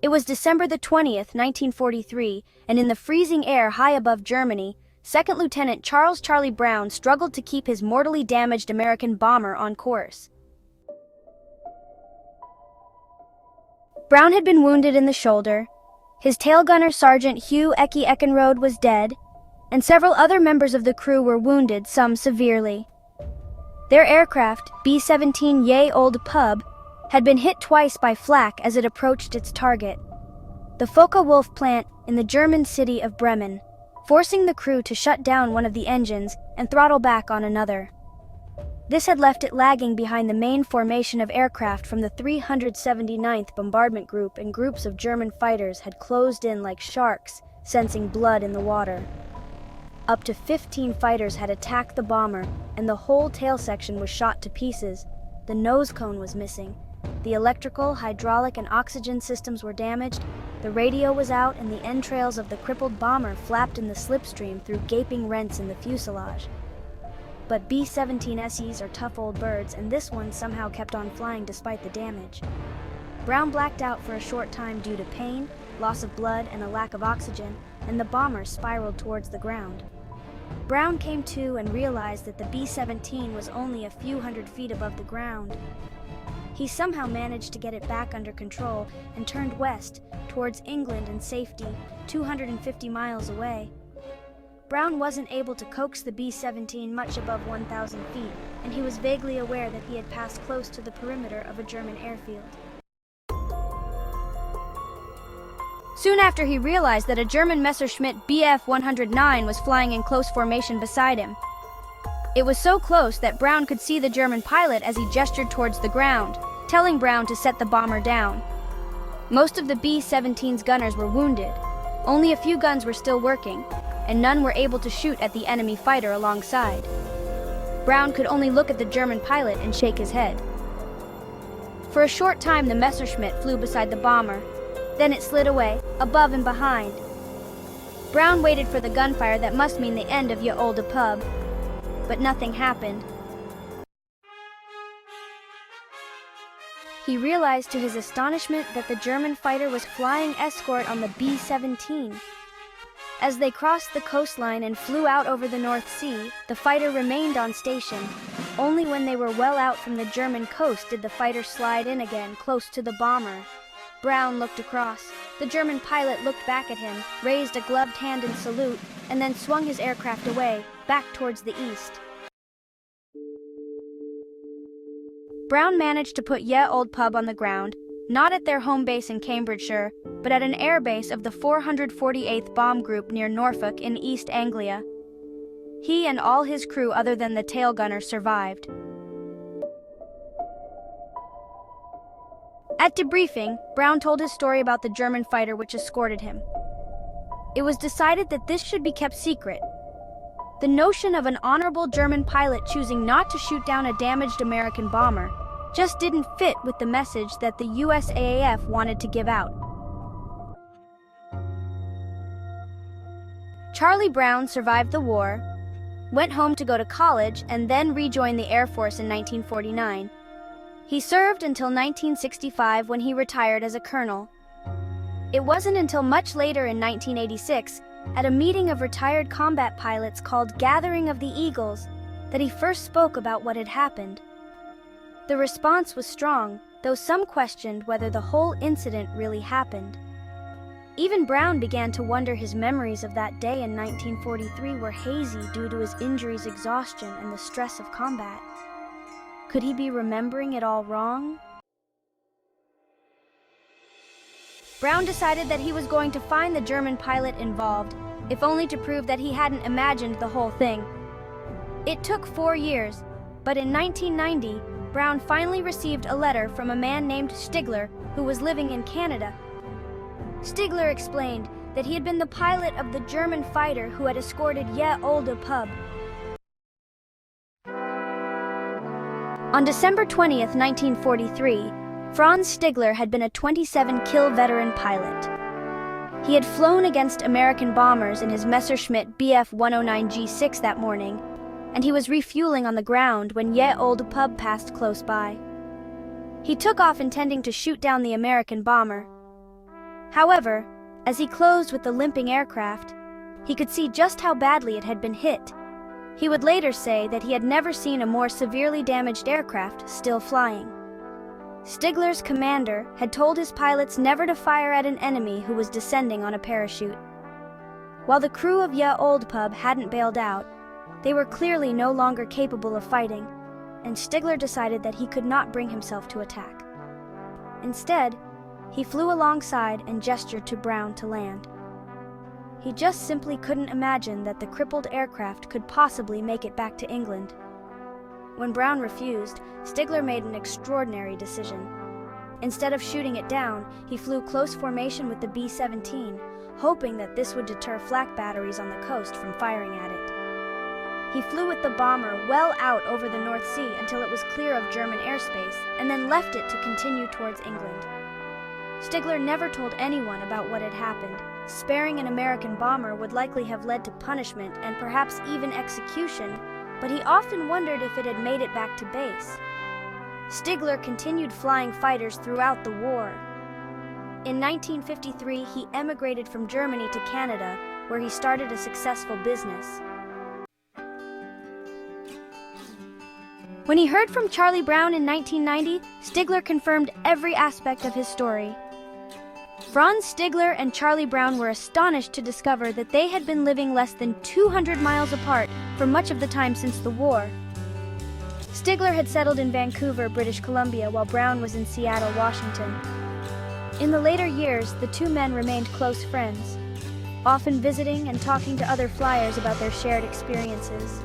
It was December the 20th, 1943, and in the freezing air high above Germany, Second Lieutenant Charles "Charlie" Brown struggled to keep his mortally damaged American bomber on course. Brown had been wounded in the shoulder. His tail gunner, Sergeant Hugh Eckie Eckenrode, was dead, and several other members of the crew were wounded, some severely. Their aircraft, B-17 Ye Olde Pub, had been hit twice by flak as it approached its target, the Focke-Wulf plant in the German city of Bremen, forcing the crew to shut down one of the engines and throttle back on another. This had left it lagging behind the main formation of aircraft from the 379th Bombardment Group, and groups of German fighters had closed in like sharks, sensing blood in the water. Up to 15 fighters had attacked the bomber, and the whole tail section was shot to pieces. The nose cone was missing. The electrical, hydraulic, and oxygen systems were damaged. The radio was out, and the entrails of the crippled bomber flapped in the slipstream through gaping rents in the fuselage. But B-17s are tough old birds, and this one somehow kept on flying despite the damage. Brown blacked out for a short time due to pain, loss of blood, and a lack of oxygen, and the bomber spiraled towards the ground. Brown came to and realized that the B-17 was only a few hundred feet above the ground. He somehow managed to get it back under control and turned west, towards England and safety, 250 miles away. Brown wasn't able to coax the B-17 much above 1,000 feet, and he was vaguely aware that he had passed close to the perimeter of a German airfield. Soon after, he realized that a German Messerschmitt Bf 109 was flying in close formation beside him. It was so close that Brown could see the German pilot as he gestured towards the ground, telling Brown to set the bomber down. Most of the B-17's gunners were wounded. Only a few guns were still working, and none were able to shoot at the enemy fighter alongside. Brown could only look at the German pilot and shake his head. For a short time, the Messerschmitt flew beside the bomber. Then it slid away, above and behind. Brown waited for the gunfire that must mean the end of Ye Olde Pub, but nothing happened. He realized to his astonishment that the German fighter was flying escort on the B-17. As they crossed the coastline and flew out over the North Sea, the fighter remained on station. Only when they were well out from the German coast did the fighter slide in again, close to the bomber. Brown looked across. The German pilot looked back at him, raised a gloved hand in salute, and then swung his aircraft away, back towards the east. Brown managed to put Ye Olde Pub on the ground, not at their home base in Cambridgeshire, but at an airbase of the 448th Bomb Group near Norfolk in East Anglia. He and all his crew other than the tail gunner survived. At debriefing, Brown told his story about the German fighter which escorted him. It was decided that this should be kept secret. The notion of an honorable German pilot choosing not to shoot down a damaged American bomber just didn't fit with the message that the USAAF wanted to give out. Charlie Brown survived the war, went home to go to college, and then rejoined the Air Force in 1949. He served until 1965 when he retired as a colonel. It wasn't until much later in 1986, at a meeting of retired combat pilots called Gathering of the Eagles, that he first spoke about what had happened. The response was strong, though some questioned whether the whole incident really happened. Even Brown began to wonder his memories of that day in 1943 were hazy due to his injuries, exhaustion, and the stress of combat. Could he be remembering it all wrong? Brown decided that he was going to find the German pilot involved, if only to prove that he hadn't imagined the whole thing. It took 4 years, but in 1990, Brown finally received a letter from a man named Stigler who was living in Canada. Stigler explained that he had been the pilot of the German fighter who had escorted Ye Olde Pub. On December 20th, 1943, Franz Stigler had been a 27-kill veteran pilot. He had flown against American bombers in his Messerschmitt Bf 109 G6 that morning, and he was refueling on the ground when Ye Olde Pub passed close by. He took off intending to shoot down the American bomber. However, as he closed with the limping aircraft, he could see just how badly it had been hit. He would later say that he had never seen a more severely damaged aircraft still flying. Stigler's commander had told his pilots never to fire at an enemy who was descending on a parachute. While the crew of Ye Old Pub hadn't bailed out, they were clearly no longer capable of fighting, and Stigler decided that he could not bring himself to attack. Instead, he flew alongside and gestured to Brown to land. He just simply couldn't imagine that the crippled aircraft could possibly make it back to England. When Brown refused, Stigler made an extraordinary decision. Instead of shooting it down, he flew close formation with the B-17, hoping that this would deter flak batteries on the coast from firing at it. He flew with the bomber well out over the North Sea until it was clear of German airspace, and then left it to continue towards England. Stigler never told anyone about what had happened. Sparing an American bomber would likely have led to punishment and perhaps even execution, but he often wondered if it had made it back to base. Stigler continued flying fighters throughout the war. In 1953, he emigrated from Germany to Canada, where he started a successful business. When he heard from Charlie Brown in 1990, Stigler confirmed every aspect of his story. Franz Stigler and Charlie Brown were astonished to discover that they had been living less than 200 miles apart for much of the time since the war. Stigler had settled in Vancouver, British Columbia, while Brown was in Seattle, Washington. In the later years, the two men remained close friends, often visiting and talking to other flyers about their shared experiences.